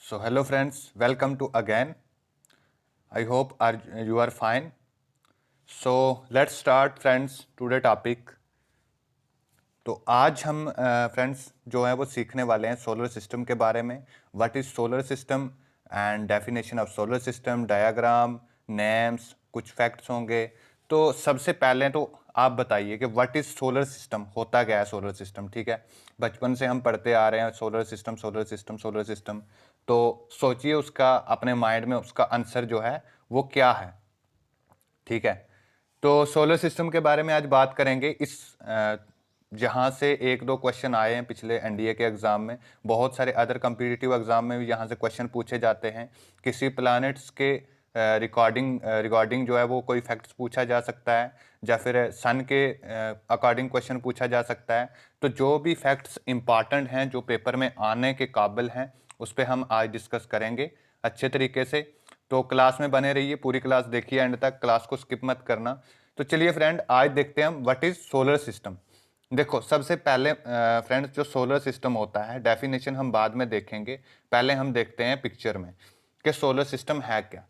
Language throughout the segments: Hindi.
So hello friends, welcome to again. I hope you are fine. So let's start friends today topic. तो आज हम फ्रेंड्स जो है वो सीखने वाले हैं सोलर सिस्टम के बारे में. What is solar system and definition of solar system, diagram, names, कुछ फैक्ट्स होंगे. तो सबसे पहले तो आप बताइए कि व्हाट इज सोलर सिस्टम, होता क्या है सोलर सिस्टम. ठीक है, बचपन से हम पढ़ते आ रहे हैं solar system solar system solar system. तो सोचिए उसका अपने माइंड में उसका आंसर जो है वो क्या है. ठीक है, तो सोलर सिस्टम के बारे में आज बात करेंगे. इस जहाँ से एक दो क्वेश्चन आए हैं पिछले एनडीए के एग्जाम में, बहुत सारे अदर कम्पिटिटिव एग्जाम में भी यहाँ से क्वेश्चन पूछे जाते हैं. किसी प्लैनेट्स के रिगार्डिंग जो है वो कोई फैक्ट्स पूछा जा सकता है, या फिर सन के अकॉर्डिंग क्वेश्चन पूछा जा सकता है. तो जो भी फैक्ट्स इंपॉर्टेंट हैं, जो पेपर में आने के काबिल हैं, उस पर हम आज डिस्कस करेंगे अच्छे तरीके से. तो क्लास में बने रहिए, पूरी क्लास देखिए एंड तक, क्लास को स्किप मत करना. तो चलिए फ्रेंड, आज देखते हैं हम व्हाट इज सोलर सिस्टम. देखो सबसे पहले फ्रेंड्स, जो सोलर सिस्टम होता है, डेफिनेशन हम बाद में देखेंगे, पहले हम देखते हैं पिक्चर में कि सोलर सिस्टम है क्या.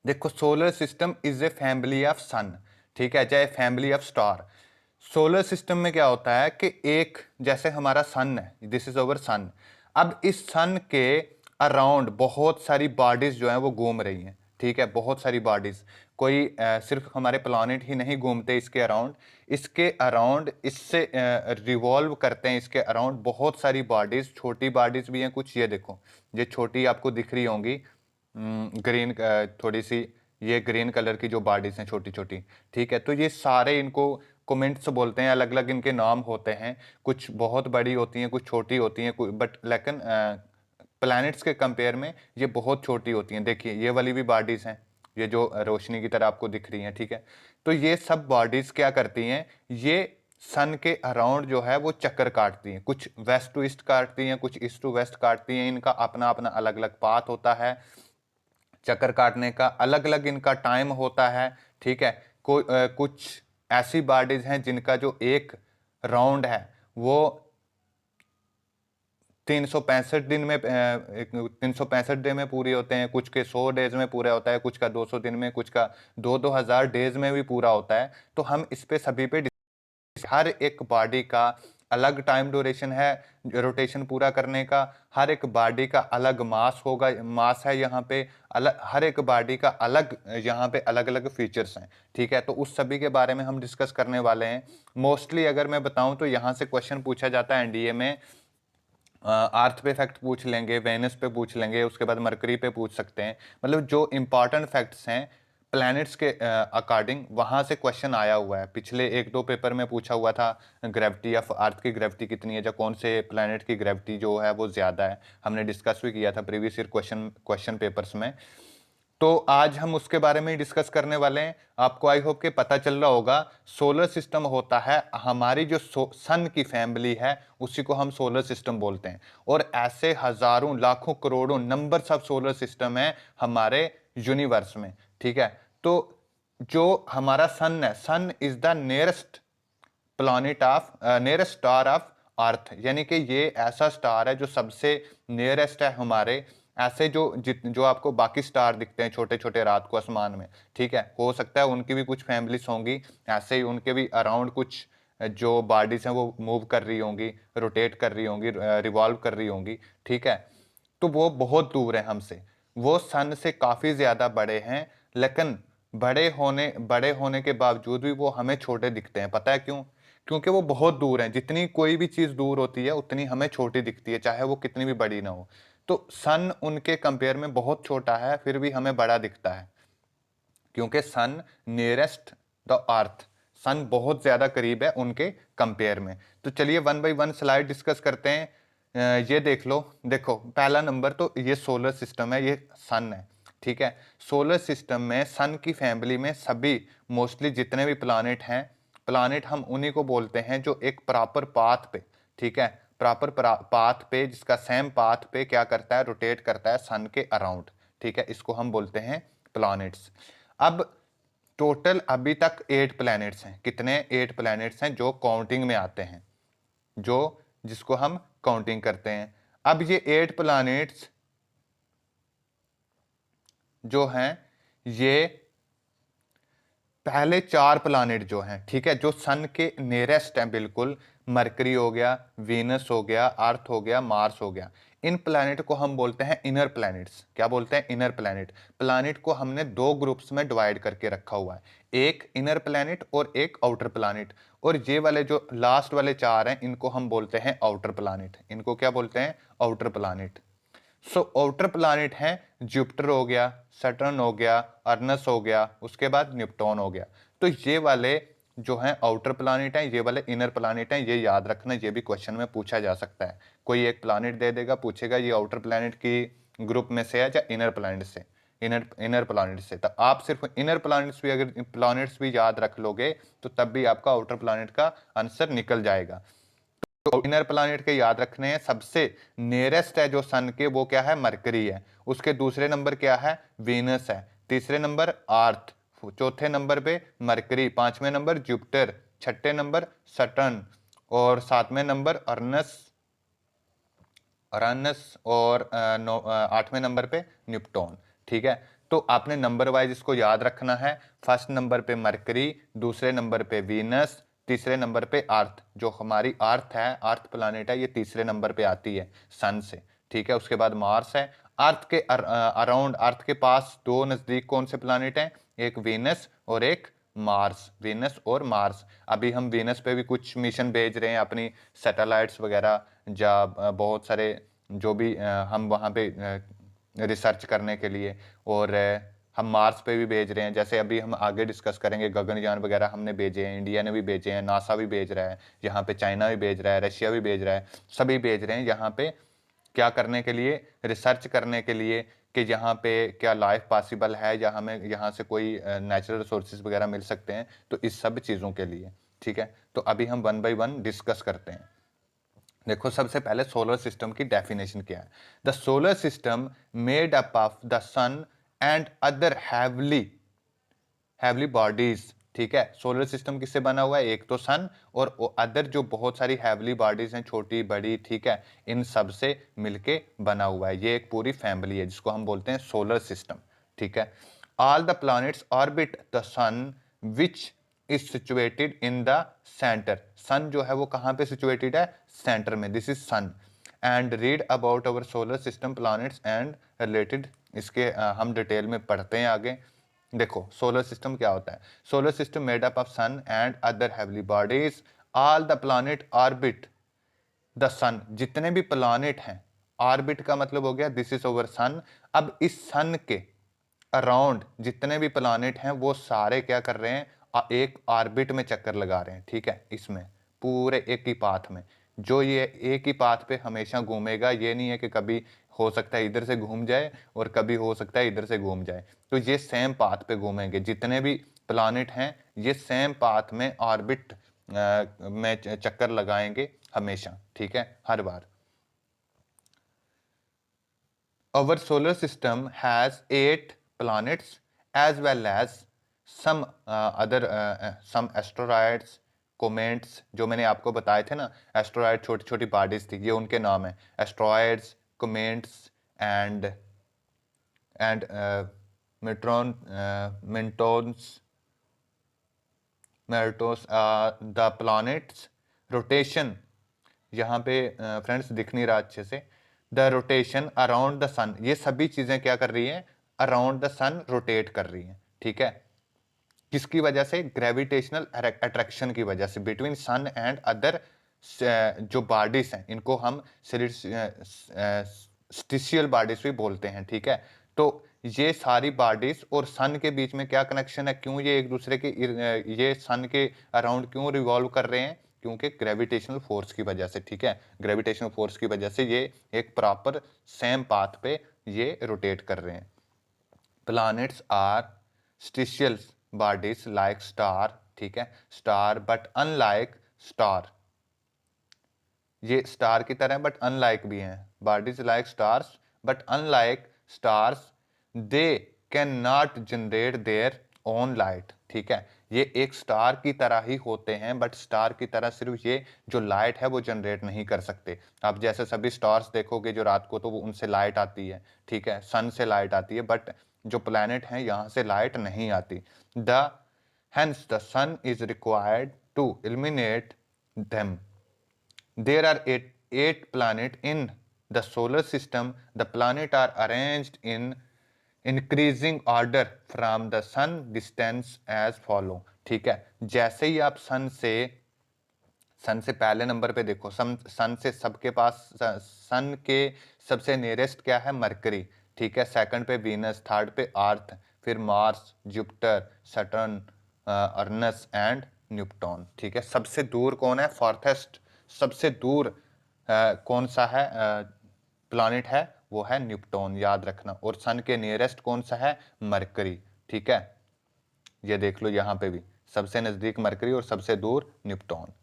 देखो, solar system is a family of sun. ठीक है, चाहे family of star. Solar system में क्या होता है कि एक जैसे हमारा सन है, दिस इज अवर सन. अब इस सन के अराउंड बहुत सारी बॉडीज जो हैं वो घूम रही हैं. ठीक है, बहुत सारी बॉडीज. कोई सिर्फ हमारे प्लैनेट ही नहीं घूमते इसके अराउंड. इसके अराउंड, इससे रिवॉल्व करते हैं इसके अराउंड बहुत सारी बॉडीज. छोटी बॉडीज भी हैं कुछ, ये देखो, ये छोटी आपको दिख रही होंगी, ग्रीन, थोड़ी सी ये ग्रीन कलर की जो बॉडीज हैं छोटी छोटी. ठीक है, तो ये सारे इनको कमेंट्स बोलते हैं, अलग अलग इनके नाम होते हैं. कुछ बहुत बड़ी होती हैं, कुछ छोटी होती हैं, बट लेकिन प्लैनेट्स के कंपेयर में ये बहुत छोटी होती हैं. देखिए ये वाली भी बॉडीज हैं, ये जो रोशनी की तरह आपको दिख रही हैं. ठीक है, तो ये सब बॉडीज क्या करती हैं, ये सन के अराउंड जो है वो चक्कर काटती हैं. कुछ वेस्ट टू ईस्ट काटती हैं, कुछ ईस्ट टू वेस्ट काटती हैं. इनका अपना अपना अलग अलग पाथ होता है चक्कर काटने का, अलग अलग इनका टाइम होता है. ठीक है, कुछ ऐसी बॉडीज हैं जिनका जो एक राउंड है वो 365 दिन में 365 डे में पूरे होते हैं, कुछ के 100 डेज में पूरा होता है, कुछ का 200 दिन में, कुछ का 2-2 हज़ार डेज में भी पूरा होता है. तो हम इस पे सभी पे हर एक बॉडी का अलग टाइम ड्यूरेशन है रोटेशन पूरा करने का. हर एक बॉडी का अलग मास होगा, मास है यहाँ पे अलग. हर एक बॉडी का अलग यहाँ पे अलग अलग फीचर्स हैं. ठीक है, तो उस सभी के बारे में हम डिस्कस करने वाले हैं. मोस्टली अगर मैं बताऊं तो यहाँ से क्वेश्चन पूछा जाता है एनडीए में. अर्थ पे फैक्ट पूछ लेंगे, वेनस पे पूछ लेंगे, उसके बाद मरकरी पे पूछ सकते हैं. मतलब जो इंपॉर्टेंट फैक्ट्स हैं प्लैनेट्स के अकॉर्डिंग, वहां से क्वेश्चन आया हुआ है. पिछले एक दो पेपर में पूछा हुआ था ग्रेविटी ऑफ अर्थ की ग्रेविटी कितनी है, या कौन से प्लैनेट की ग्रेविटी जो है वो ज़्यादा है. हमने डिस्कस भी किया था प्रीवियस ईयर क्वेश्चन पेपर्स में. तो आज हम उसके बारे में ही डिस्कस करने वाले हैं. आपको आई होप के पता चल रहा होगा, सोलर सिस्टम होता है हमारी जो सन की फैमिली है, उसी को हम सोलर सिस्टम बोलते हैं. और ऐसे हजारों लाखों करोड़ों नंबर्स ऑफ सोलर सिस्टम है हमारे यूनिवर्स में. ठीक है, तो जो हमारा सन है, sun is the nearest planet of nearest star of Earth. यानी कि ये ऐसा स्टार है जो सबसे नियरेस्ट है हमारे. ऐसे जो आपको बाकी स्टार दिखते हैं छोटे छोटे रात को आसमान में, ठीक है, हो सकता है उनकी भी कुछ फैमिलीज होंगी, ऐसे ही उनके भी अराउंड कुछ जो बॉडीज हैं वो मूव कर रही होंगी, रोटेट कर रही होंगी, रिवॉल्व कर रही होंगी. ठीक है, तो वो बहुत दूर है हमसे, वो सन से काफ़ी ज़्यादा बड़े हैं. लेकिन बड़े होने के बावजूद भी वो हमें छोटे दिखते हैं. पता है क्यों? क्योंकि वो बहुत दूर हैं. जितनी कोई भी चीज़ दूर होती है उतनी हमें छोटी दिखती है, चाहे वो कितनी भी बड़ी ना हो. तो सन उनके कंपेयर में बहुत छोटा है, फिर भी हमें बड़ा दिखता है, क्योंकि सन नियरेस्ट द अर्थ, सन बहुत ज़्यादा करीब है उनके कंपेयर में. तो चलिए one by one slide discuss करते हैं. ये देख लो, देखो पहला नंबर तो ये सोलर सिस्टम है, ये सन है. ठीक है, सोलर सिस्टम में सन की फैमिली में सभी मोस्टली जितने भी प्लानिट हैं, प्लानिट हम उन्हीं को बोलते हैं जो एक प्रॉपर पाथ पे, ठीक है, प्रॉपर पाथ पे, जिसका सेम पाथ पे क्या करता है, रोटेट करता है सन के अराउंड. ठीक है, इसको हम बोलते हैं प्लैनेट्स. अब टोटल अभी तक 8 प्लैनेट्स हैं. कितने? 8 प्लैनेट्स हैं जो काउंटिंग में आते हैं, जो जिसको हम काउंटिंग करते हैं. अब ये 8 प्लैनेट्स जो हैं ये पहले 4 प्लानिट जो हैं, ठीक है, जो सन के नियरेस्ट हैं बिल्कुल, मरकरी हो गया, वीनस हो गया, अर्थ हो गया, मार्स हो गया, इन प्लैनेट को हम बोलते हैं इनर प्लैनेट्स। क्या बोलते हैं? Inner planet. प्लैनेट को हमने 2 ग्रुप्स में डिवाइड करके रखा हुआ है, एक इनर प्लैनेट और एक आउटर प्लैनेट। और ये वाले जो लास्ट वाले 4 हैं इनको हम बोलते हैं आउटर प्लैनेट। इनको क्या बोलते हैं? Outer planet. So outer planet हैं जुपिटर हो गया, सैटर्न हो गया, अर्नस हो गया, उसके बाद न्यूट्रॉन हो गया। तो ये वाले जो हैं आउटर प्लैनेट हैं, ये वाले इनर प्लैनेट हैं, ये याद रखना, ये भी क्वेश्चन में पूछा जा सकता है। कोई एक प्लैनेट दे देगा, पूछेगा ये आउटर प्लैनेट की ग्रुप में से है या इनर प्लैनेट से, इनर प्लैनेट से। तो आप सिर्फ इनर प्लैनेट्स भी, अगर प्लैनेट्स भी याद रख लोगे तो तब भी आपका आउटर प्लैनेट का आंसर निकल जाएगा। तो इनर प्लैनेट के याद रखने हैं, सबसे नियरेस्ट है जो सन के, वो क्या है? मरकरी है। उसके दूसरे नंबर क्या है? वीनस है। तीसरे नंबर अर्थ, चौथे नंबर पे मरकरी, पांचवें नंबर जुपिटर, छठे नंबर सटर्न, और सातवें नंबर अरनस, और आठवें नंबर पे न्यूट्रॉन। ठीक है, तो आपने नंबर वाइज इसको याद रखना है। फर्स्ट नंबर पे मरकरी, दूसरे नंबर पे वीनस, तीसरे नंबर पे अर्थ। जो हमारी अर्थ है, अर्थ प्लानिट है, ये तीसरे नंबर पे आती है सन से। ठीक है, उसके बाद मार्स है। अर्थ के अराउंड, अर्थ के पास 2 नजदीक कौन से प्लानिट हैं? एक वीनस और एक मार्स। वीनस और मार्स। अभी हम वीनस पे भी कुछ मिशन भेज रहे हैं, अपनी सैटेलाइट्स वगैरह, या बहुत सारे जो भी हम वहाँ पे रिसर्च करने के लिए, और हम मार्स पे भी भेज रहे हैं। जैसे अभी हम आगे डिस्कस करेंगे, गगनयान वगैरह हमने भेजे हैं, इंडिया ने भी भेजे हैं, नासा भी भेज रहा है, यहाँ पे चाइना भी भेज रहा है, रशिया भी भेज रहा है, सभी भेज रहे हैं यहाँ पे क्या करने के लिए? रिसर्च करने के लिए कि यहाँ पे क्या लाइफ पॉसिबल है, या हमें यहाँ से कोई नेचुरल रिसोर्सेज वगैरह मिल सकते हैं, तो इस सब चीज़ों के लिए। ठीक है, तो अभी हम 1 बाय 1 डिस्कस करते हैं। देखो, सबसे पहले सोलर सिस्टम की डेफिनेशन क्या है? The solar system made up of the sun and other heavenly bodies. ठीक है, सोलर सिस्टम किससे बना हुआ है? एक तो सन, और अदर जो बहुत सारी हैवली बॉडीज हैं, छोटी बड़ी, ठीक है, इन सब से मिलके बना हुआ है। ये एक पूरी फैमिली है जिसको हम बोलते हैं सोलर सिस्टम। ठीक है, all the planets orbit the sun which is situated in the centre. Sun जो है वो कहाँ पे सिचुएटेड है? सेंटर में। This is sun. And read about our solar system planets and related. इसके हम डिटेल में पढ़ते हैं आगे। देखो, सोलर सिस्टम क्या होता है? Solar system made up of sun and other heavenly bodies. All the planet orbit the sun. जितने भी प्लैनेट हैं, ऑर्बिट का मतलब हो गया दिस इज ओवर सन। अब इस सन के अराउंड जितने भी प्लैनेट हैं वो सारे क्या कर रहे हैं? एक ऑर्बिट में चक्कर लगा रहे हैं। ठीक है, इसमें पूरे एक ही पाथ में। जो ये एक ही पाथ पे हमेशा घूमेगा, ये नहीं है कि कभी हो सकता है इधर से घूम जाए और कभी हो सकता है इधर से घूम जाए। तो ये सेम पाथ पे घूमेंगे। जितने भी प्लैनेट हैं ये सेम पाथ में ऑर्बिट में चक्कर लगाएंगे हमेशा। ठीक है, हर बार। Our solar system has 8 planets as well as some some asteroids, comets। जो मैंने आपको बताए थे ना, एस्ट्रॉयड छोटी छोटी बॉडीज थी, ये उनके नाम है। Asteroids, comets and meteors meteoroids meteorites. The planets rotation, यहाँ पे फ्रेंड्स दिख नहीं रहा अच्छे से। The rotation around the sun, ये सभी चीजें क्या कर रही हैं? अराउंड द सन रोटेट कर रही हैं। ठीक है, किसकी वजह से? ग्रेविटेशनल अट्रैक्शन की वजह से। बिटवीन सन एंड अदर जो बॉडीज हैं इनको हम स्टिशियल बॉडीज भी बोलते हैं। ठीक है, तो ये सारी बॉडीज और सन के बीच में क्या कनेक्शन है? क्यों ये एक दूसरे के ये सन के अराउंड क्यों रिवॉल्व कर रहे हैं? क्योंकि ग्रेविटेशनल फोर्स की वजह से। ठीक है, ग्रेविटेशनल फोर्स की वजह से ये एक प्रॉपर सेम पाथ पे ये रोटेट कर रहे हैं। Planets are celestial bodies like star. ठीक है, स्टार बट अनलाइक स्टार। ये स्टार की तरह बट अनलाइक भी हैं। Bodies like stars but unlike stars, they can not generate their own light. ठीक है, ये एक स्टार की तरह ही होते हैं, बट स्टार की तरह सिर्फ ये जो लाइट है वो जनरेट नहीं कर सकते। आप जैसे सभी स्टार्स देखोगे जो रात को, तो वो उनसे लाइट आती है। ठीक है, सन से लाइट आती है, बट जो प्लैनेट हैं यहाँ से लाइट नहीं आती। Hence the sun is required to illuminate them. There are eight planets in the solar system. The planets are arranged in increasing order from the sun distance as follow. ठीक है, जैसे ही आप सन से पहले नंबर पे देखो, सन से सबके पास, सन के सबसे नियरेस्ट क्या है, मरकरी। ठीक है, सेकंड पे वीनस, थर्ड पे अर्थ, फिर Mars, Jupiter, Saturn, Uranus and Neptune. ठीक है, सबसे दूर कौन है, फॉर्थेस्ट, सबसे दूर कौन सा है प्लैनेट है, वो है न्यूपटॉन, याद रखना। और सन के नियरेस्ट कौन सा है, मरकरी। ठीक है, ये देख लो यहाँ पे भी, सबसे नजदीक मरकरी और सबसे दूर न्यूपटॉन।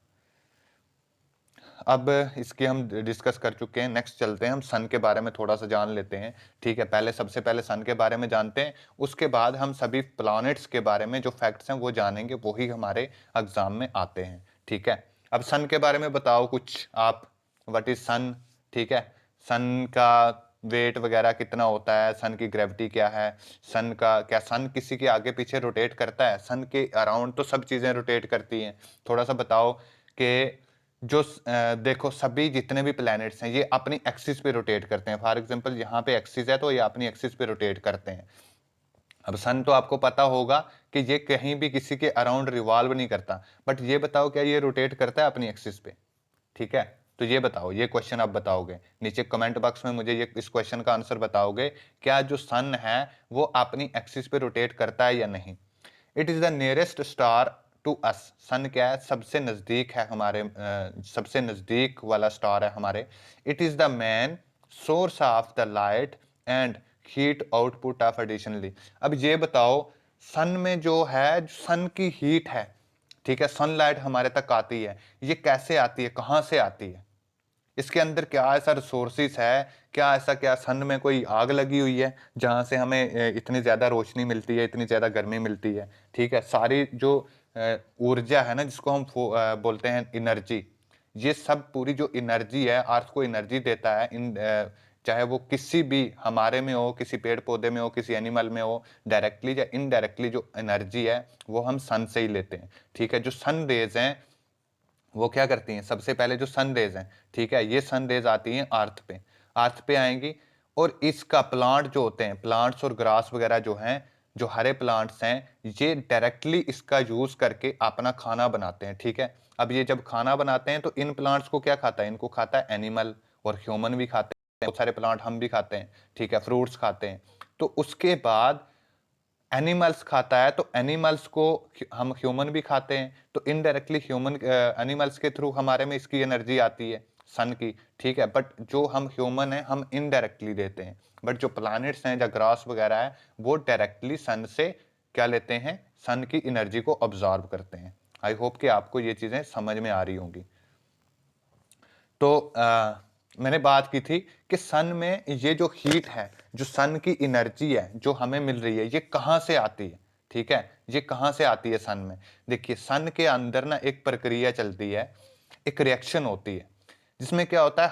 अब इसकी हम डिस्कस कर चुके हैं, नेक्स्ट चलते हैं, हम सन के बारे में थोड़ा सा जान लेते हैं। ठीक है, सबसे पहले सन के बारे में जानते हैं, उसके बाद हम सभी प्लैनेट्स के बारे में जो फैक्ट्स हैं वो जानेंगे, वही हमारे एग्जाम में आते हैं। ठीक है, अब सन के बारे में बताओ कुछ आप, व्हाट इज सन। ठीक है, सन का वेट वगैरह कितना होता है, सन की ग्रेविटी क्या है, सन का क्या, सन किसी के आगे पीछे रोटेट करता है, सन के अराउंड तो सब चीज़ें रोटेट करती हैं। थोड़ा सा बताओ कि जो देखो सभी जितने भी प्लैनेट्स हैं ये अपनी एक्सिस पे रोटेट करते हैं। फॉर एग्जांपल यहाँ पे एक्सिस है तो ये अपनी एक्सिस पे रोटेट करते हैं। अब सन तो आपको पता होगा कि ये कहीं भी किसी के अराउंड रिवॉल्व नहीं करता, बट ये बताओ क्या ये रोटेट करता है अपनी एक्सिस पे। ठीक है, तो ये बताओ, ये क्वेश्चन आप बताओगे नीचे कमेंट बॉक्स में मुझे, ये इस क्वेश्चन का आंसर बताओगे, क्या जो सन है वो अपनी एक्सिस पे रोटेट करता है या नहीं। It is the nearest star to us. Sun क्या है, सबसे नजदीक है हमारे, सबसे नजदीक वाला स्टार है हमारे। It is the main source of the light and heat output of additionally. अब ये बताओ, सन में जो है, सन की हीट है, ठीक है, सनलाइट हमारे तक आती है, ये कैसे आती है, कहाँ से आती है, इसके अंदर क्या ऐसा रिसोर्सिस है, क्या ऐसा, क्या सन में कोई आग लगी हुई है जहाँ से हमें इतनी ज़्यादा रोशनी मिलती है, इतनी ज़्यादा गर्मी मिलती है। ठीक है, सारी जो ऊर्जा है ना, जिसको हम बोलते हैं एनर्जी, ये सब पूरी जो एनर्जी है, अर्थ को एनर्जी देता है, चाहे वो किसी भी हमारे में हो, किसी पेड़ पौधे में हो, किसी एनिमल में हो, डायरेक्टली या इनडायरेक्टली जो एनर्जी है वो हम सन से ही लेते हैं। ठीक है, जो सन रेज हैं वो क्या करती हैं, सबसे पहले जो सन रेज हैं, ठीक है, ये सन रेज आती हैं अर्थ पे आएंगी, और इसका प्लांट जो होते हैं, प्लांट्स और ग्रास वगैरह जो हैं, जो हरे प्लांट्स हैं, ये डायरेक्टली इसका यूज करके अपना खाना बनाते हैं। ठीक है, अब ये जब खाना बनाते हैं तो इन प्लांट्स को क्या खाता है, इनको खाता है एनिमल, और ह्यूमन भी खाते हैं, बहुत सारे प्लांट हम भी खाते हैं। ठीक है, फ्रूट्स खाते हैं। तो उसके बाद एनिमल्स खाता है, तो एनिमल्स को हम ह्यूमन भी खाते हैं, तो इनडायरेक्टली ह्यूमन, एनिमल्स के थ्रू हमारे में इसकी एनर्जी आती है सन की। ठीक है, बट जो हम ह्यूमन हैं हम इनडायरेक्टली देते हैं, बट जो प्लैनेट्स हैं, जो ग्रास वगैरह है, वो डायरेक्टली सन से क्या लेते हैं, सन की एनर्जी को ऑब्जॉर्व करते हैं। आई होप कि आपको ये चीज़ें समझ में आ रही होंगी। तो मैंने बात की थी कि सन में ये जो हीट है, जो सन की एनर्जी है जो हमें मिल रही है, ये कहाँ से आती है। ठीक है, ये कहाँ से आती है सन में। देखिए, सन के अंदर ना एक प्रक्रिया चलती है, एक रिएक्शन होती है, जिसमें क्या होता है,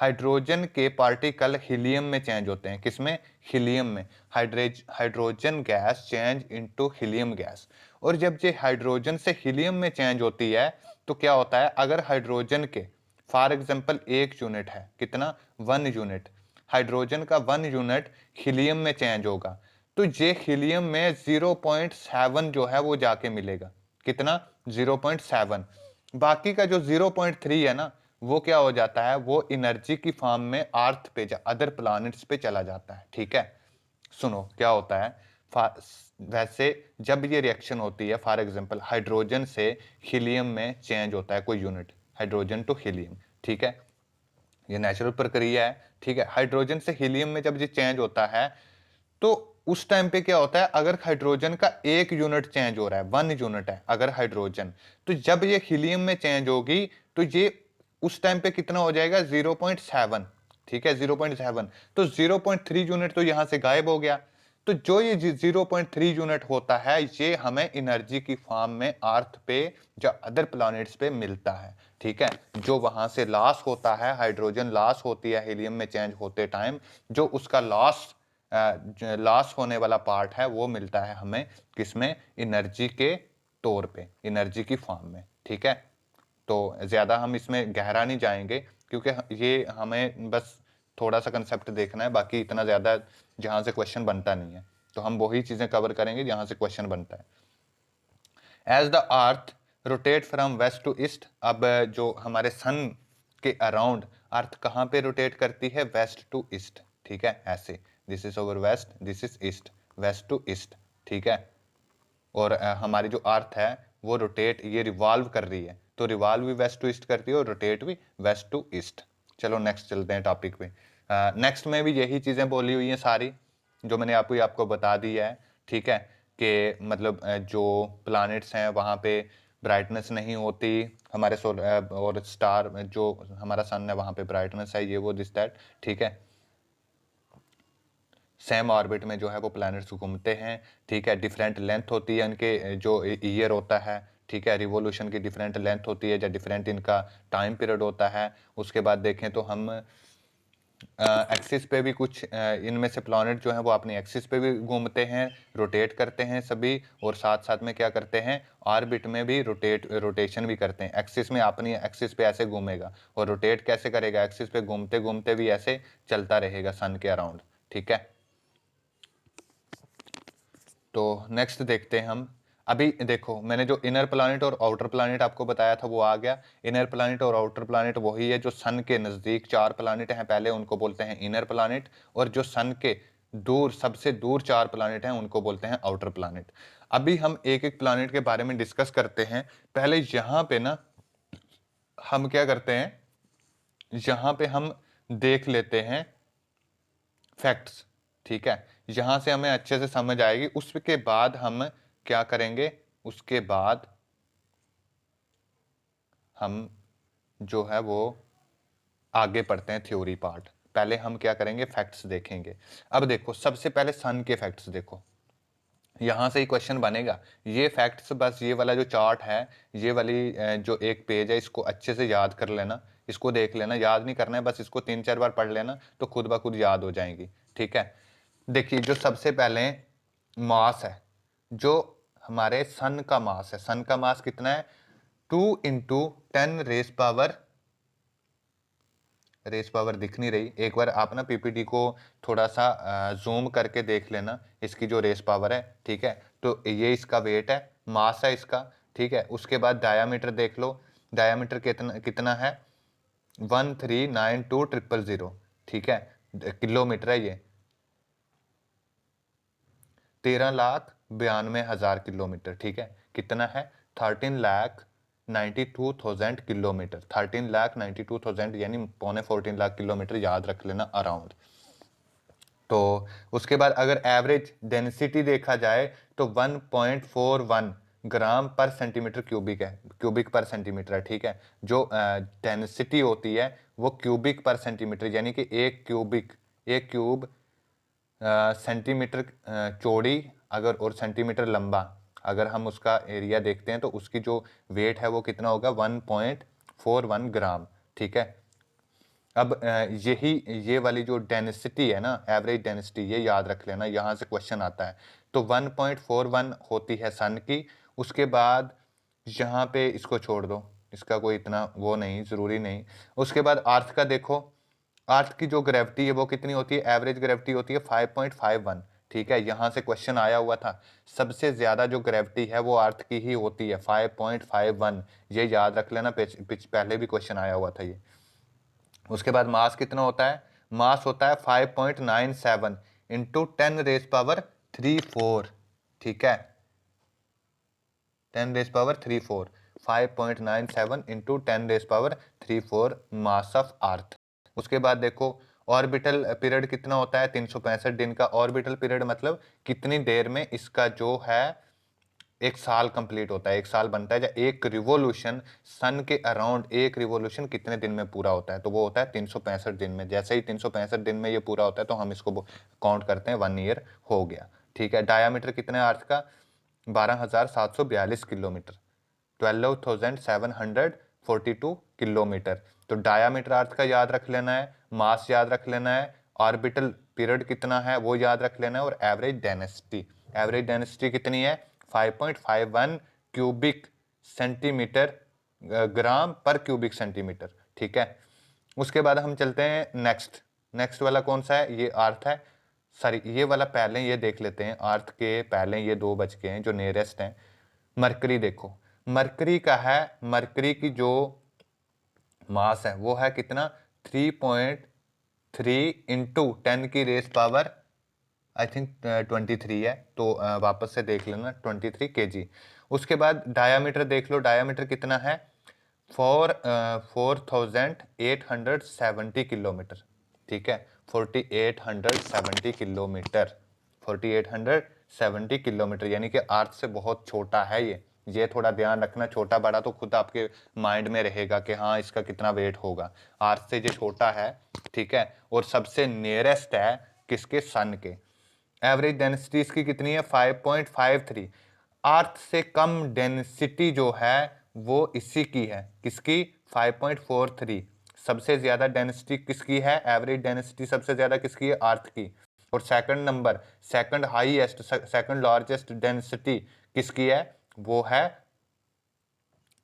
हाइड्रोजन के पार्टिकल हीलियम में चेंज होते हैं। किसमें, हीलियम में। Hydrogen gas change into helium gas, और जब ये हाइड्रोजन से हीलियम में चेंज होती है तो क्या होता है, अगर हाइड्रोजन के फॉर एग्जांपल 1 यूनिट है, कितना, 1 यूनिट, हाइड्रोजन का 1 यूनिट हीलियम में चेंज होगा, तो ये हीलियम में 0.7 जो है वो जाके मिलेगा, कितना, 0.7। बाकी का जो 0.3 है ना, वो क्या हो जाता है, वो एनर्जी की फॉर्म में अर्थ पे, अदर प्लैनेट्स पे चला जाता है। ठीक है, सुनो क्या होता है, वैसे जब ये रिएक्शन होती है, फॉर एग्जांपल हाइड्रोजन से हीलियम में चेंज होता है कोई यूनिट, हाइड्रोजन टू हीलियम। ठीक है, ये नेचुरल प्रक्रिया है। ठीक है, हाइड्रोजन से हीलियम में जब ये चेंज होता है तो उस टाइम पे क्या होता है, अगर हाइड्रोजन का 1 यूनिट चेंज हो रहा है, 1 यूनिट है अगर हाइड्रोजन, तो जब ये हीलियम में चेंज होगी तो ये उस टाइम पे कितना हो जाएगा, 0.7। ठीक है, 0.7, तो 0.3 यूनिट तो यहां से गायब हो गया। तो जो ये 0.3 यूनिट होता है, ये हमें एनर्जी की फॉर्म में अर्थ पे या अदर प्लैनेट्स पे मिलता है। ठीक है, जो वहां से लॉस होता है, हाइड्रोजन लॉस होती है हीलियम में चेंज होते टाइम, जो उसका लॉस लॉस होने वाला पार्ट है वो मिलता है हमें किसमें, एनर्जी के तौर पे, एनर्जी की फॉर्म में, ठीक है। तो ज़्यादा हम इसमें गहरा नहीं जाएंगे क्योंकि ये हमें बस थोड़ा सा कंसेप्ट देखना है, बाकी इतना ज़्यादा जहाँ से क्वेश्चन बनता नहीं है, तो हम वही चीज़ें कवर करेंगे जहाँ से क्वेश्चन बनता है। As the earth rotate from west to east, अब जो हमारे सन के अराउंड अर्थ कहाँ पे रोटेट करती है, वेस्ट टू ईस्ट, ठीक है, ऐसे this is over west, this is east, west to east, ठीक है। और हमारी जो अर्थ है वो रोटेट, ये रिवॉल्व कर रही है, तो रिवॉल्व भी वेस्ट टू ईस्ट करती है और रोटेट भी वेस्ट टू ईस्ट। चलो नेक्स्ट चलते हैं टॉपिक पे। नेक्स्ट में भी यही चीज़ें बोली हुई हैं सारी जो मैंने आपको बता दी है, ठीक है, कि मतलब जो प्लैनेट्स हैं वहाँ पे ब्राइटनेस नहीं होती, हमारे सोलर और स्टार जो हमारा सन है वहाँ पे ब्राइटनेस है, ये वो दिस दैट, ठीक है। सेम ऑर्बिट में जो है वो प्लैनेट्स घूमते हैं, ठीक है। डिफरेंट लेंथ होती है इनके, जो ईयर होता है, ठीक है, रिवोल्यूशन की डिफरेंट लेंथ होती है, या डिफरेंट इनका टाइम पीरियड होता है। उसके बाद देखें तो हम एक्सिस पे भी कुछ इनमें से प्लैनेट जो है वो अपनी एक्सिस पे भी घूमते हैं, रोटेट करते हैं सभी, और साथ साथ में क्या करते हैं, ऑर्बिट में भी रोटेशन भी करते हैं। एक्सिस में अपनी एक्सिस पे ऐसे घूमेगा, और रोटेट कैसे करेगा, एक्सिस पे घूमते घूमते भी ऐसे चलता रहेगा सन के अराउंड, ठीक है। तो नेक्स्ट देखते हैं हम। अभी देखो मैंने जो इनर प्लैनेट और आउटर प्लैनेट आपको बताया था वो आ गया। इनर प्लैनेट और आउटर प्लैनेट वही है जो सन के नज़दीक 4 प्लैनेट हैं पहले, उनको बोलते हैं इनर प्लैनेट, और जो सन के दूर, सबसे दूर 4 प्लैनेट हैं उनको बोलते हैं आउटर प्लैनेट। अभी हम एक एक प्लैनेट के बारे में डिस्कस करते हैं। पहले यहाँ पे ना हम क्या करते हैं, यहाँ पे हम देख लेते हैं फैक्ट्स, ठीक है, यहां से हमें अच्छे से समझ आएगी। उसके बाद हम क्या करेंगे, उसके बाद हम जो है वो आगे पढ़ते हैं थ्योरी पार्ट। पहले हम क्या करेंगे, फैक्ट्स देखेंगे। अब देखो सबसे पहले सन के फैक्ट्स देखो, यहां से ही क्वेश्चन बनेगा। ये फैक्ट्स, बस ये वाला जो चार्ट है, ये वाली जो एक पेज है, इसको अच्छे से याद कर लेना, इसको देख लेना, याद नहीं करना है, बस इसको 3-4 बार पढ़ लेना तो खुद ब खुद याद हो जाएंगी, ठीक है। देखिए जो सबसे पहले मास है, जो हमारे सन का मास है, सन का मास कितना है, 2 × 10⁻⁻, रेस पावर दिख नहीं रही, एक बार आप ना पीपीटी को थोड़ा सा जूम करके देख लेना, इसकी जो रेस पावर है, ठीक है। तो ये इसका वेट है, मास है इसका, ठीक है। उसके बाद डायामीटर देख लो, डायामीटर कितना कितना है, 1392000, ठीक है, किलोमीटर है ये, 13,92,000 किलोमीटर, ठीक है। कितना है, 13,92,000 किलोमीटर, 13,92,000 यानी 14.5 किलोमीटर, याद रख लेना अराउंड। तो उसके बाद अगर एवरेज डेंसिटी देखा जाए तो 1.41 ग्राम पर सेंटीमीटर क्यूबिक है, क्यूबिक पर सेंटीमीटर है, ठीक है। जो डेंसिटी होती है वो क्यूबिक पर सेंटीमीटर, यानी कि एक क्यूब सेंटीमीटर चौड़ी अगर और सेंटीमीटर लंबा, अगर हम उसका एरिया देखते हैं तो उसकी जो वेट है वो कितना होगा, 1.41 ग्राम, ठीक है। अब यही ये वाली जो डेंसिटी है ना, एवरेज डेंसिटी, ये याद रख लेना, यहाँ से क्वेश्चन आता है। तो 1.41 होती है सन की। उसके बाद यहाँ पे इसको छोड़ दो, इसका कोई इतना वो नहीं, ज़रूरी नहीं। उसके बाद अर्थ का देखो, अर्थ की जो ग्रेविटी है वो कितनी होती है, एवरेज ग्रेविटी होती है 5.51, ठीक है। यहाँ से क्वेश्चन आया हुआ था, सबसे ज़्यादा जो ग्रेविटी है वो अर्थ की ही होती है, 5.51, ये याद रख लेना, पहले भी क्वेश्चन आया हुआ था ये। उसके बाद मास कितना होता है, मास होता है 5.97 इंटू 10⁻34, ठीक है, 10⁻34, 5.97 इंटू 10⁻34 मास ऑफ अर्थ। उसके बाद देखो ऑर्बिटल पीरियड कितना होता है, 365 दिन का। ऑर्बिटल पीरियड मतलब कितनी देर में इसका जो है एक साल कंप्लीट होता है, एक साल बनता है, या एक रिवोल्यूशन सन के अराउंड, एक रिवोल्यूशन कितने दिन में पूरा होता है, तो वो होता है 365 दिन में। जैसे ही 365 दिन में ये पूरा होता है तो हम इसको काउंट करते हैं 1 ईयर हो गया, ठीक है। डायामीटर कितने है अर्थ का, 12,742 किलोमीटर, 12,742 किलोमीटर। तो डायामीटर अर्थ का याद रख लेना है, मास याद रख लेना है, ऑर्बिटल पीरियड कितना है वो याद रख लेना है, और एवरेज डेंसिटी कितनी है 5.51 क्यूबिक सेंटीमीटर ग्राम पर क्यूबिक सेंटीमीटर। ठीक है, उसके बाद हम चलते हैं नेक्स्ट वाला कौन सा है, ये अर्थ है। सॉरी, ये वाला पहले ये देख लेते हैं, अर्थ के पहले ये 2 बच के हैं जो नियरेस्ट हैं। मरकरी देखो, मरकरी का है, मरकरी की जो मास है वो है कितना 3.3 इंटू 10 की रेस पावर आई थिंक 23 है, तो वापस से देख लेना 23 kg। उसके बाद डायामीटर देख लो, डायामीटर कितना है 4870 किलोमीटर। ठीक है, 4870 किलोमीटर, 4870 किलोमीटर, यानी कि अर्थ से बहुत छोटा है ये थोड़ा ध्यान रखना। छोटा बड़ा तो खुद आपके माइंड में रहेगा कि हाँ इसका कितना वेट होगा, अर्थ से ये छोटा है। ठीक है, और सबसे नियरेस्ट है किसके, सन के। एवरेज डेंसिटी इसकी कितनी है 5.53। अर्थ से कम डेंसिटी जो है वो इसी की है, किसकी 5.43। सबसे ज्यादा डेंसिटी किसकी है, एवरेज डेंसिटी सबसे ज्यादा किसकी है, अर्थ की। और second number, second highest, second largest density किसकी है, वो है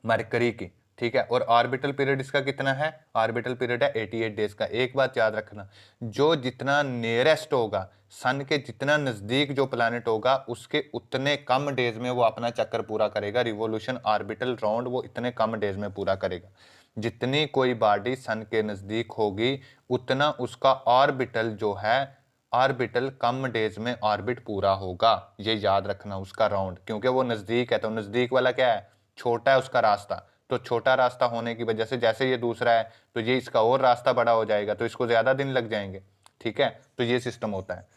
मरकरी की। ठीक है, और ऑर्बिटल पीरियड इसका कितना है, ऑर्बिटल पीरियड है 88 डेज का। एक बात याद रखना, जो जितना नियरेस्ट होगा सन के, जितना नजदीक जो प्लैनेट होगा उसके उतने कम डेज में वो अपना चक्कर पूरा करेगा, रिवोल्यूशन ऑर्बिटल राउंड वो इतने कम डेज में पूरा करेगा। जितनी कोई बॉडी सन के नजदीक होगी उतना उसका ऑर्बिटल जो है, ऑर्बिटल कम डेज में ऑर्बिट पूरा होगा, ये याद रखना उसका राउंड, क्योंकि वो नजदीक है। तो नजदीक वाला क्या है, छोटा है उसका रास्ता, तो छोटा रास्ता होने की वजह से जैसे ये दूसरा है तो ये इसका और रास्ता बड़ा हो जाएगा, तो इसको ज्यादा दिन लग जाएंगे। ठीक है, तो ये सिस्टम होता है।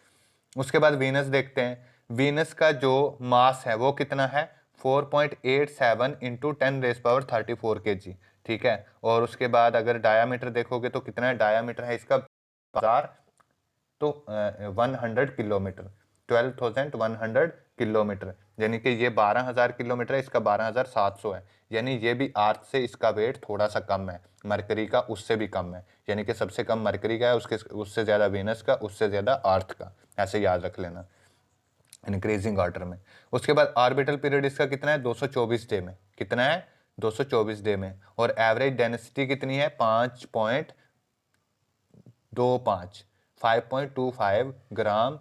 उसके बाद वीनस देखते हैं, वीनस का जो मास है वो कितना है 4.87 इंटू 10⁻34 kg। ठीक है, और उसके बाद अगर डायामीटर देखोगे तो कितना है, डायामीटर है इसका 1000, तो 100 किलोमीटर, 12,100 किलोमीटर, यानी कि ये 12,000 किलोमीटर है, इसका 12,700 है। यानी ये भी अर्थ से इसका वेट थोड़ा सा कम है, मरकरी का उससे भी कम है, यानी कि सबसे कम मरकरी का है, उससे ज़्यादा वीनस का, उससे ज़्यादा अर्थ का, ऐसे याद रख लेना इंक्रीजिंग ऑर्डर में। उसके बाद ऑर्बिटल पीरियड इसका कितना है 224 डे में, कितना है 224 डे में। और एवरेज डेंसिटी कितनी है 5.25 ग्राम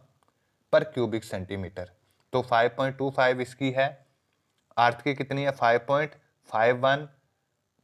पर क्यूबिक सेंटीमीटर। तो 5.25 इसकी है, अर्थ की कितनी है 5.51,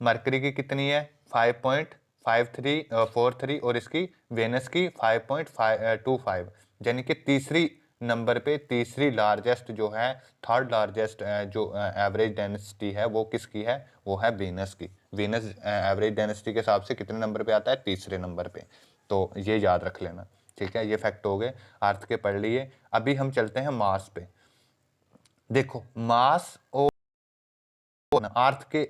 मरकरी की कितनी है 5.43 और इसकी वेनस की 5.25, यानी कि तीसरी नंबर पे, तीसरी लार्जेस्ट जो है, थर्ड लार्जेस्ट जो एवरेज डेंसिटी है वो किसकी है, वो है वीनस की। वीनस एवरेज डेंसिटी के हिसाब से कितने नंबर पे आता है, तीसरे नंबर पे। तो ये याद रख लेना। ठीक है, ये फैक्ट हो गए अर्थ के पढ़ लिए। अभी हम चलते हैं मास पे। देखो मास और अर्थ के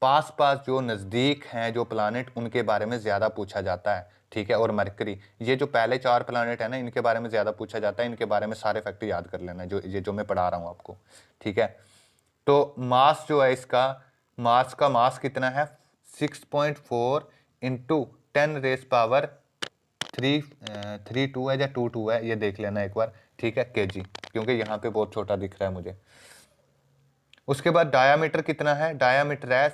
पास पास जो नज़दीक हैं जो प्लानेट, उनके बारे में ज़्यादा पूछा जाता है। ठीक है, और मरकरी, ये जो पहले 4 प्लानेट है ना, इनके बारे में ज़्यादा पूछा जाता है। इनके बारे में सारे फैक्ट याद कर लेना जो मैं पढ़ा रहा हूँ आपको। ठीक है, तो मास जो है इसका, मास का मास कितना है 6.4 इंटू 10⁻32 है या 22 है, ये देख लेना एक बार। ठीक है, केजी, क्योंकि यहाँ पे बहुत छोटा दिख रहा है मुझे। उसके बाद डायामीटर कितना है, डायामीटर है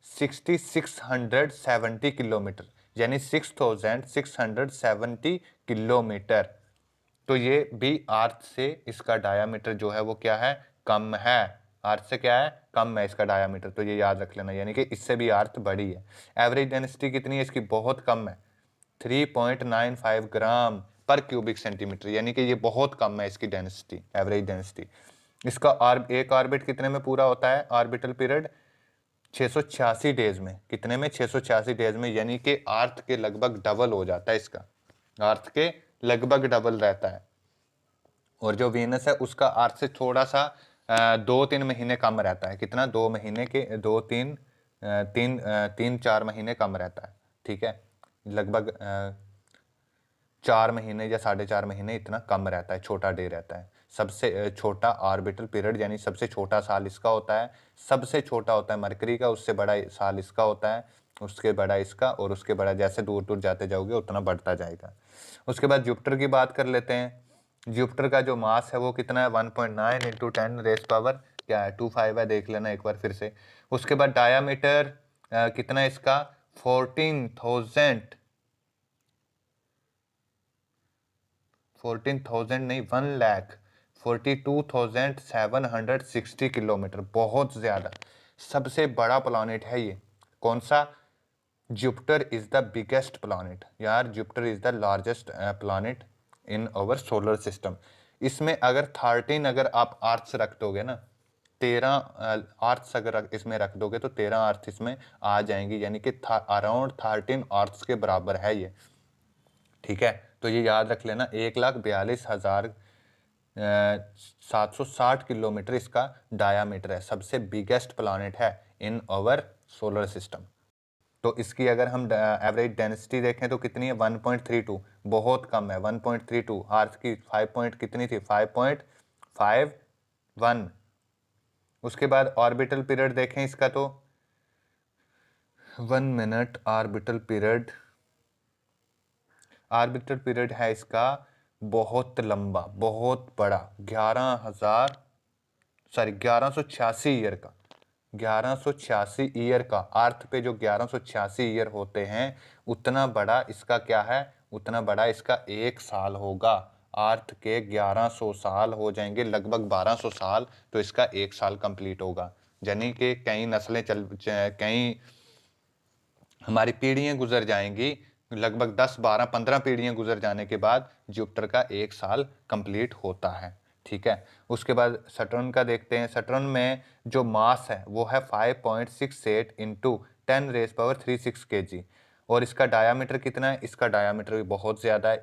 6670 किलोमीटर, यानी 6670 किलोमीटर। तो ये भी अर्थ से इसका डायामीटर जो है वो क्या है, कम है। अर्थ से क्या है, कम है इसका डायामीटर, तो ये याद रख लेना, यानी कि इससे भी अर्थ बड़ी है। एवरेज डेंसिटी कितनी है इसकी, बहुत कम है, 3.95 ग्राम पर क्यूबिक सेंटीमीटर, यानी कि ये बहुत कम है इसकी डेंसिटी, एवरेज डेंसिटी। इसका एक ऑर्बिट कितने में पूरा होता है, ऑर्बिटल पीरियड 686 डेज में, कितने में 686 डेज में, यानी कि अर्थ के लगभग डबल हो जाता है इसका, अर्थ के लगभग डबल रहता है। और जो वीनस है उसका अर्थ से थोड़ा सा 2-3 महीने कम रहता है, कितना 2 महीने के 3-4 महीने कम रहता है। ठीक है, लगभग 4 महीने या 4.5 महीने इतना कम रहता है, छोटा डे रहता है। सबसे छोटा ऑर्बिटल पीरियड, यानी सबसे छोटा साल इसका होता है, सबसे छोटा होता है मरकरी का, उससे बड़ा साल इसका होता है। उसके बड़ा इसका, और उसके बड़ा, जैसे दूर दूर जाते जाओगे उतना बढ़ता जाएगा। उसके बाद जुपिटर की बात कर लेते हैं। जुपिटर का जो मास है वो कितना है, 1.9 इंटू 10 रेस पावर क्या है, 25 है, देख लेना एक बार फिर से। उसके बाद डायामीटर कितना है इसका, 14,000 नहीं, 1,42,760 किलोमीटर, बहुत ज़्यादा। सबसे बड़ा प्लानिट है ये। कौन सा? Jupiter is the biggest planet यार, Jupiter is the largest planet in our solar system. इसमें अगर 13 अगर आप आर्थ्स रख दोगे ना, 13 आर्थ्स अगर इसमें रख दोगे तो 13 अर्थ इसमें आ जाएंगी, यानी कि अराउंड 13 आर्थ्स के बराबर है ये। ठीक है, तो ये याद रख लेना। 1,42,760 किलोमीटर इसका डायामीटर है, सबसे बिगेस्ट प्लानिट है इन आवर सोलर सिस्टम। तो इसकी अगर हम एवरेज डेंसिटी देखें तो कितनी है, 1.32, बहुत कम है 1.32। अर्थ की 5 पॉइंट कितनी थी, 5.51। उसके बाद ऑर्बिटल पीरियड देखें इसका तो 1 मिनट ऑर्बिटल पीरियड है इसका बहुत लंबा, बहुत बड़ा, 1186 ईयर का। 1186 ईयर का, अर्थ पे जो 1186 ईयर होते हैं उतना बड़ा इसका क्या है, उतना बड़ा इसका 1 साल होगा। अर्थ के 1100 साल हो जाएंगे, लगभग 1200 साल, तो इसका 1 साल कंप्लीट होगा। यानी कि कई नस्लें कई हमारी पीढ़ियां गुजर जाएंगी, लगभग 10 12 15 पीढ़ियां गुजर जाने के बाद जुपिटर का 1 साल कंप्लीट होता है। ठीक है, उसके बाद सटर्न का देखते हैं। सटर्न में जो मास है वो है 5.68 इंटू 10 रेस पावर 36 kg, और इसका डायामीटर कितना है, इसका डायामीटर भी बहुत ज़्यादा है,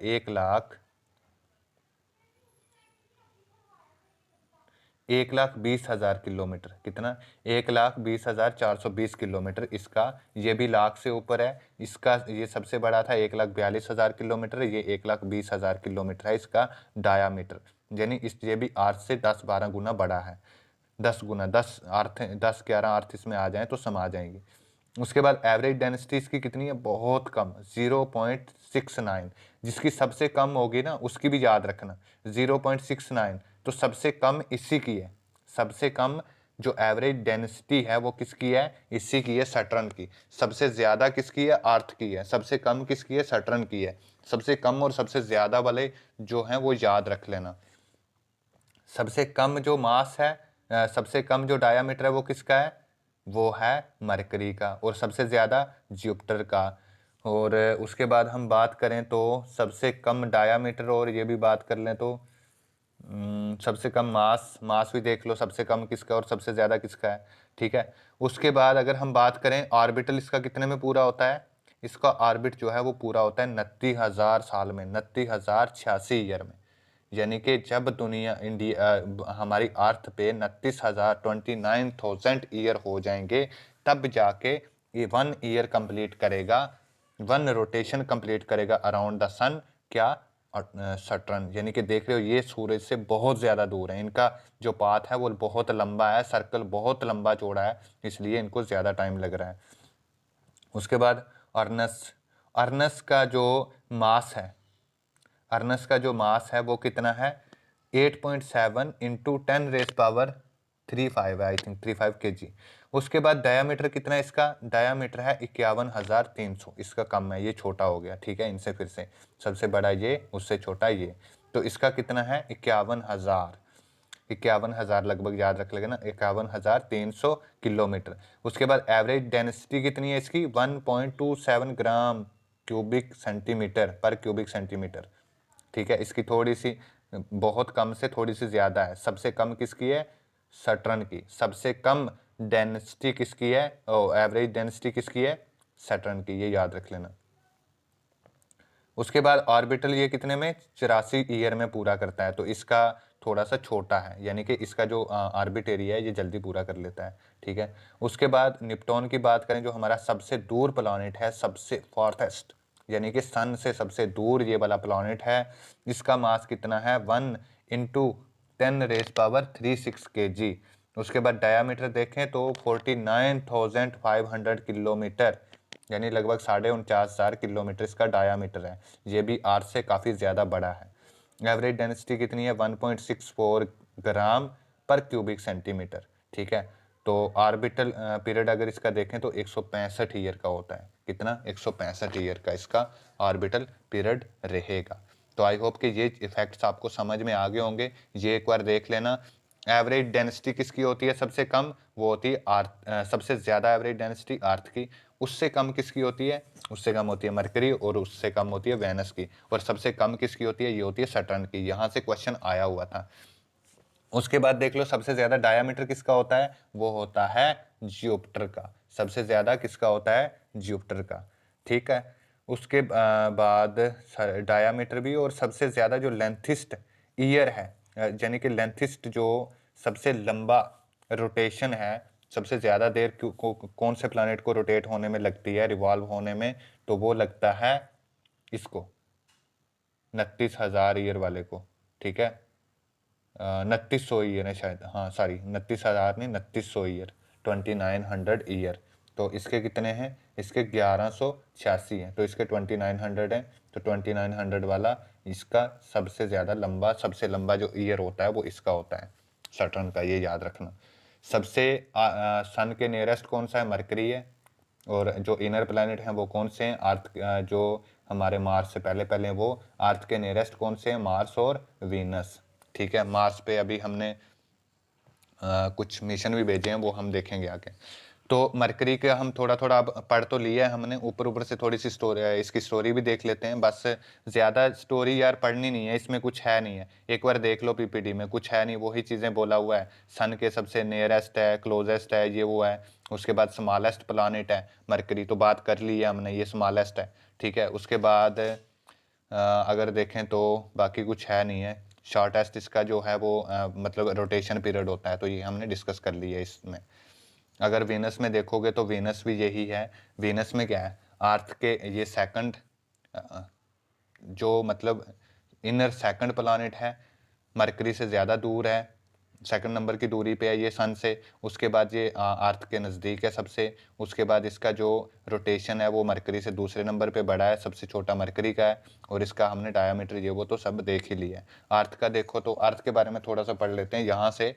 1,20,000 किलोमीटर। कितना? 1,20,420 किलोमीटर इसका, ये भी लाख से ऊपर है। इसका ये सबसे बड़ा था 1,42,000 किलोमीटर, ये 1,20,000 किलोमीटर है इसका डायामीटर। यानी ये भी अर्थ से 10-12 गुना बड़ा है, 10 गुना, 10 अर्थ, 10-11 अर्थ इसमें आ जाएं तो समा जाएंगी। उसके बाद एवरेज डेंसिटी इसकी कितनी है, बहुत कम, 0.69। जिसकी सबसे कम होगी ना उसकी भी याद रखना, 0.69, तो सबसे कम इसी की है। सबसे कम जो एवरेज डेंसिटी है वो किसकी है, इसी की है, सैटर्न की। सबसे ज़्यादा किसकी है, अर्थ की है। सबसे कम किसकी है, सैटर्न की है। सबसे कम और सबसे ज़्यादा वाले जो हैं वो याद रख लेना। सबसे कम जो मास है, सबसे कम जो डायामीटर है वो किसका है, वो है मरकरी का, और सबसे ज़्यादा जुपिटर का। और उसके बाद हम बात करें तो सबसे कम डायामीटर, और ये भी बात कर लें तो सबसे कम मास भी देख लो, सबसे कम किसका और सबसे ज़्यादा किसका है। ठीक है, उसके बाद अगर हम बात करें ऑर्बिटल इसका कितने में पूरा होता है, इसका ऑर्बिट जो है वो पूरा होता है 29,000 साल में, 29,086 ईयर में। यानी कि जब दुनिया हमारी अर्थ पे 29,000 ईयर हो जाएंगे, तब जाके ये 1 ईयर कंप्लीट करेगा, 1 रोटेशन कंप्लीट करेगा अराउंड द सन, क्या, सटर्न। यानी कि देख रहे हो ये सूरज से बहुत ज़्यादा दूर है, इनका जो पाथ है वो बहुत लंबा है, सर्कल बहुत लंबा चौड़ा है, इसलिए इनको ज़्यादा टाइम लग रहा है। उसके बाद अर्नस, अर्नस का जो मास है, अर्नस का जो मास है वो कितना है, 8.7 इंटू 10 रेस पावर 35 है, आई थिंक 35 kg। उसके बाद डायामीटर कितना है इसका, डायामीटर है 51,300, इसका कम है, ये छोटा हो गया। ठीक है, इनसे फिर से सबसे बड़ा ये, उससे छोटा ये, तो इसका कितना है 51,000 लगभग याद रख लेगा ना, 51,300 किलोमीटर। उसके बाद एवरेज डेंसिटी कितनी है इसकी, 1.27 ग्राम क्यूबिक सेंटीमीटर पर क्यूबिक सेंटीमीटर। ठीक है, इसकी थोड़ी सी, बहुत कम से थोड़ी सी ज़्यादा है। सबसे कम किसकी है, सैटर्न की। सबसे कम डेंसिटी किसकी है, एवरेज डेंसिटी किसकी है, सैटर्न की, ये याद रख लेना। उसके बाद ऑर्बिटल ये कितने में, 84 ईयर में पूरा करता है, तो इसका थोड़ा सा छोटा है, यानी कि इसका जो ऑर्बिट एरिया है ये जल्दी पूरा कर लेता है। ठीक है, उसके बाद निप्टून की बात करें, जो हमारा सबसे दूर प्लैनेट है, सबसे फारथेस्ट, यानी कि सन से सबसे दूर ये वाला प्लैनेट है। इसका मास कितना है, 1 इंटू 10 रेस पावर 36 kg। उसके बाद डायामीटर देखें तो 49,500 किलोमीटर, यानी लगभग 49,500 किलोमीटर इसका डायामीटर है। ये भी अर्थ से काफ़ी ज़्यादा बड़ा है। एवरेज डेंसिटी कितनी है? 1.64 ग्राम पर क्यूबिक सेंटीमीटर। ठीक है, तो ऑर्बिटल पीरियड अगर इसका देखें तो 165 ईयर का होता है। कितना? 165 ईयर का इसका ऑर्बिटल पीरियड रहेगा। तो आई होप कि ये इफेक्ट्स आपको समझ में आ गए होंगे। ये एक बार देख लेना। एवरेज डेंसिटी किसकी होती है सबसे कम? वो होती है अर्थ। सबसे ज़्यादा एवरेज डेंसिटी अर्थ की। उससे कम किसकी होती है? उससे कम होती है मरकरी, और उससे कम होती है वेनस की। और सबसे कम किसकी होती है? ये होती है सैटर्न की। यहाँ से क्वेश्चन आया हुआ था। उसके बाद देख लो सबसे ज़्यादा डायामीटर किसका होता है? वो होता है जुपिटर का। सबसे ज़्यादा किसका होता है? जुपिटर का। ठीक है, उसके बाद डायामीटर भी, और सबसे ज़्यादा जो लेंथिस्ट ईयर है, यानी कि लेंथिस्ट जो सबसे लंबा रोटेशन है, सबसे ज़्यादा देर कौन से प्लानट को रोटेट होने में लगती है, रिवॉल्व होने में? तो वो लगता है इसको, 29,000 ईयर वाले को। ठीक है, 2900 ईयर है शायद, हाँ सॉरी 29,000 नहीं, 2900 ईयर, 2900 ईयर। तो इसके कितने हैं? इसके 1186 हैं, तो इसके 2900 हैं। तो 2900 वाला इसका सबसे ज़्यादा लंबा, सबसे लंबा जो ईयर होता है वो इसका होता है, सैटर्न का। ये याद रखना। सबसे सन के नियरेस्ट कौन सा है? मरकरी है। और जो इनर प्लैनेट हैं वो कौन से हैं? अर्थ, जो हमारे मार्स से पहले पहले हैं वो अर्थ के नियरेस्ट कौन से हैं? मार्स और वीनस। ठीक है, मार्स पे अभी हमने कुछ मिशन भी भेजे हैं, वो हम देखेंगे आगे। तो मरकरी के हम थोड़ा थोड़ा अब पढ़ तो लिया है हमने, ऊपर ऊपर से थोड़ी सी स्टोरी, इसकी स्टोरी भी देख लेते हैं। बस ज़्यादा स्टोरी यार पढ़नी नहीं है, इसमें कुछ है नहीं है। एक बार देख लो पीपीटी में, कुछ है नहीं, वही चीज़ें बोला हुआ है। सन के सबसे नियरेस्ट है, क्लोजेस्ट है, ये वो है। उसके बाद स्मॉलेस्ट प्लानिट है मरकरी, तो बात कर ली है हमने, ये स्मॉलेस्ट है। ठीक है, उसके बाद अगर देखें तो बाकी कुछ है नहीं है। शॉर्टेस्ट इसका जो है वो मतलब रोटेशन पीरियड होता है, तो ये हमने डिस्कस कर लिया है इसमें। अगर वीनस में देखोगे तो वीनस भी यही है। वीनस में क्या है? अर्थ के ये सेकंड, जो मतलब इनर सेकंड प्लानिट है, मरकरी से ज़्यादा दूर है, सेकंड नंबर की दूरी पे है ये सन से। उसके बाद ये अर्थ के नज़दीक है सबसे। उसके बाद इसका जो रोटेशन है वो मरकरी से दूसरे नंबर पे बड़ा है, सबसे छोटा मरकरी का है। और इसका हमने डायामीटर ये वो तो सब देख ही लिया है। अर्थ का देखो तो अर्थ के बारे में थोड़ा सा पढ़ लेते हैं, यहाँ से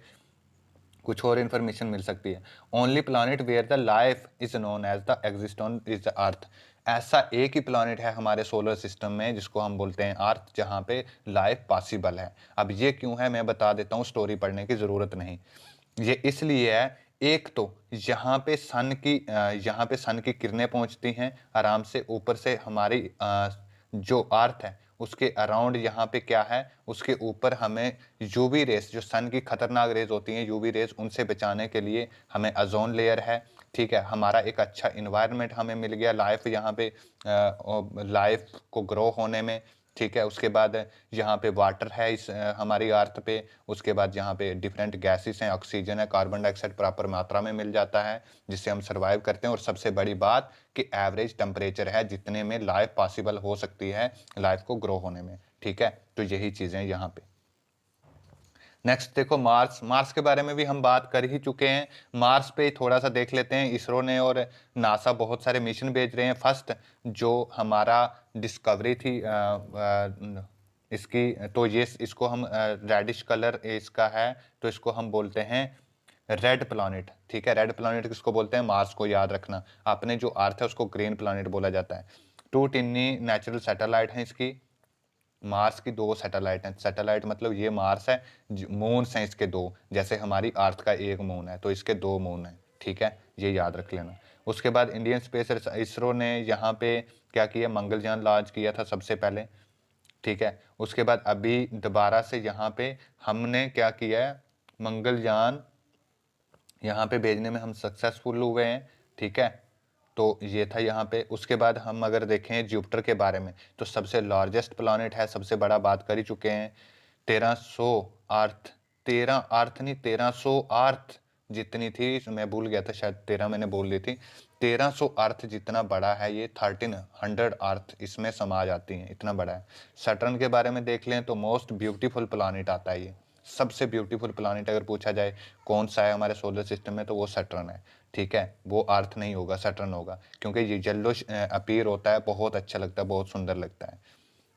कुछ और इन्फॉर्मेशन मिल सकती है। Only planet where the life is known as the existence is the Earth. ऐसा एक ही प्लानिट है हमारे सोलर सिस्टम में जिसको हम बोलते हैं अर्थ, जहाँ पे लाइफ पॉसिबल है। अब ये क्यों है मैं बता देता हूँ, स्टोरी पढ़ने की ज़रूरत नहीं। ये इसलिए है, एक तो यहाँ पे सन की किरणें पहुँचती हैं आराम से ऊपर से हमारी जो अर्थ है उसके अराउंड। यहाँ पे क्या है, उसके ऊपर हमें यूवी रेस, जो सन की खतरनाक रेज होती हैं यूवी रेस, उनसे बचाने के लिए हमें ओजोन लेयर है। ठीक है, हमारा एक अच्छा इन्वायरमेंट हमें मिल गया लाइफ यहाँ पे, लाइफ को ग्रो होने में। ठीक है, उसके बाद यहाँ पे वाटर है इस हमारी अर्थ पे। उसके बाद यहाँ पे डिफरेंट गैसेस हैं, ऑक्सीजन है, कार्बन डाइऑक्साइड प्रॉपर मात्रा में मिल जाता है जिससे हम सर्वाइव करते हैं। और सबसे बड़ी बात कि एवरेज टेम्परेचर है जितने में लाइफ पॉसिबल हो सकती है लाइफ को ग्रो होने में। ठीक है, तो यही चीज़ें यहाँ पे। नेक्स्ट देखो मार्स। मार्स के बारे में भी हम बात कर ही चुके हैं। मार्स पे थोड़ा सा देख लेते हैं। इसरो ने और नासा बहुत सारे मिशन भेज रहे हैं। फर्स्ट जो हमारा डिस्कवरी थी इसकी, तो ये इसको हम रेडिश कलर इसका है, तो इसको हम बोलते हैं रेड प्लैनेट। ठीक है, रेड प्लैनेट किसको बोलते हैं? मार्स को। याद रखना, अपने जो अर्थ है उसको ग्रीन प्लैनेट बोला जाता है। 2 टिन्नी नेचुरल सैटेलाइट हैं इसकी। मार्स की 2 सैटेलाइट हैं। सैटेलाइट मतलब ये मार्स है, मून्स हैं इसके 2, जैसे हमारी अर्थ का एक मून है तो इसके 2 मून हैं। ठीक है, ये याद रख लेना। उसके बाद इंडियन स्पेस इसरो ने यहाँ पे क्या किया, मंगलयान लॉन्च किया था सबसे पहले। ठीक है, उसके बाद अभी दोबारा से यहाँ पे हमने क्या किया है, मंगलयान यहाँ पे भेजने में हम सक्सेसफुल हुए हैं। ठीक है, तो ये था यहाँ पे। उसके बाद हम अगर देखें जुपिटर के बारे में, तो सबसे लार्जेस्ट प्लैनेट है, सबसे बड़ा, बात कर ही चुके हैं। 1300 अर्थ, 13 अर्थ नहीं 1300 अर्थ जितनी थी, मैं भूल गया था, शायद 13 मैंने बोल दी थी। 1300 अर्थ जितना बड़ा है ये, 1300 अर्थ इसमें समा जाती हैं, इतना बड़ा है। सैटर्न के बारे में देख लें तो मोस्ट ब्यूटीफुल प्लानिट आता है ये सबसे ब्यूटीफुल प्लानिट अगर पूछा जाए कौन सा है हमारे सोलर सिस्टम में, तो वो सैटर्न है, ठीक है। वो अर्थ नहीं होगा, सैटर्न होगा, क्योंकि ये येलो अपीयर होता है, बहुत अच्छा लगता है, बहुत सुंदर लगता है।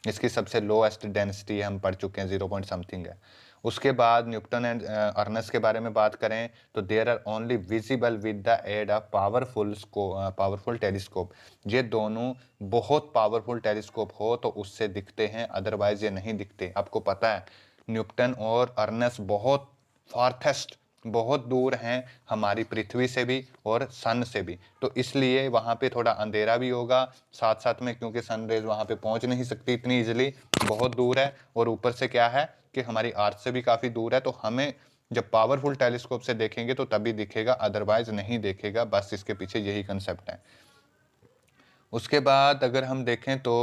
इसकी सबसे लोएस्ट डेंसिटी हम पढ़ चुके हैं, 0 पॉइंट समथिंग है। उसके बाद न्यूटन एंड अर्नस के बारे में बात करें तो there are only visible with the aid of powerful telescope. ये दोनों बहुत पावरफुल टेलीस्कोप हो तो उससे दिखते हैं, अदरवाइज ये नहीं दिखते। आपको पता है न्यूटन और अर्नस बहुत फार्थेस्ट, बहुत दूर हैं हमारी पृथ्वी से भी और सन से भी, तो इसलिए वहाँ पे थोड़ा अंधेरा भी होगा साथ साथ में, क्योंकि सनरेज वहाँ पे पहुँच नहीं सकती इतनी इजीली, बहुत दूर है। और ऊपर से क्या है कि हमारी अर्थ से भी काफ़ी दूर है, तो हमें जब पावरफुल टेलीस्कोप से देखेंगे तो तभी दिखेगा, अदरवाइज नहीं देखेगा। बस इसके पीछे यही कंसेप्ट है। उसके बाद अगर हम देखें तो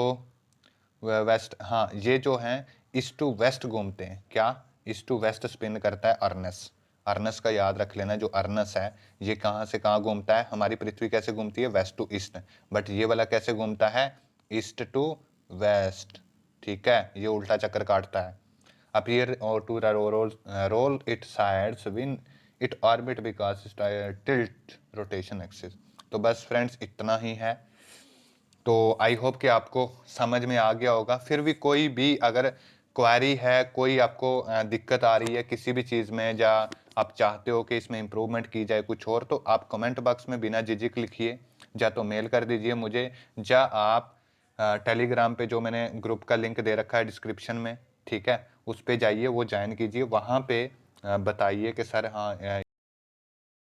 वेस्ट, हाँ ये जो हैं ईस्ट टू वेस्ट घूमते हैं, क्या ईस्ट टू वेस्ट स्पिन करता है अर्नस। अर्नस का याद रख लेना, जो अर्नस है ये कहाँ से कहाँ घूमता है, हमारी पृथ्वी कैसे घूमती है, वेस्ट टू ईस्ट, बट ये वाला कैसे घूमता है, ईस्ट टू वेस्ट, ठीक है, ये उल्टा चक्कर काटता है। अपीयर और to roll it sides win it orbit because tilt rotation axis. तो बस फ्रेंड्स इतना ही है। तो आई होप कि आपको समझ में आ गया होगा। फिर भी कोई भी अगर क्वेरी है, कोई आपको दिक्कत आ रही है किसी भी चीज़ में, या आप चाहते हो कि इसमें इम्प्रूवमेंट की जाए कुछ और, तो आप कमेंट बॉक्स में बिना झिझक लिखिए, या तो मेल कर दीजिए मुझे, या आप टेलीग्राम पे जो मैंने ग्रुप का लिंक दे रखा है डिस्क्रिप्शन में, ठीक है, उस पे जाइए, वो ज्वाइन कीजिए, वहाँ पे बताइए कि सर हाँ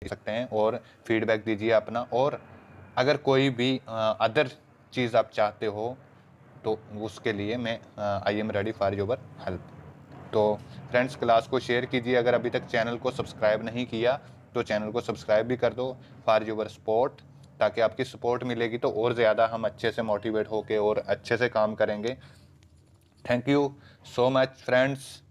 सकते हैं, और फीडबैक दीजिए अपना। और अगर कोई भी अदर चीज़ आप चाहते हो तो उसके लिए मैं I am ready for your help. तो फ्रेंड्स क्लास को शेयर कीजिए, अगर अभी तक चैनल को सब्सक्राइब नहीं किया तो चैनल को सब्सक्राइब भी कर दो फॉर योर सपोर्ट, ताकि आपकी सपोर्ट मिलेगी तो और ज़्यादा हम अच्छे से मोटिवेट होके और अच्छे से काम करेंगे। Thank you so much friends.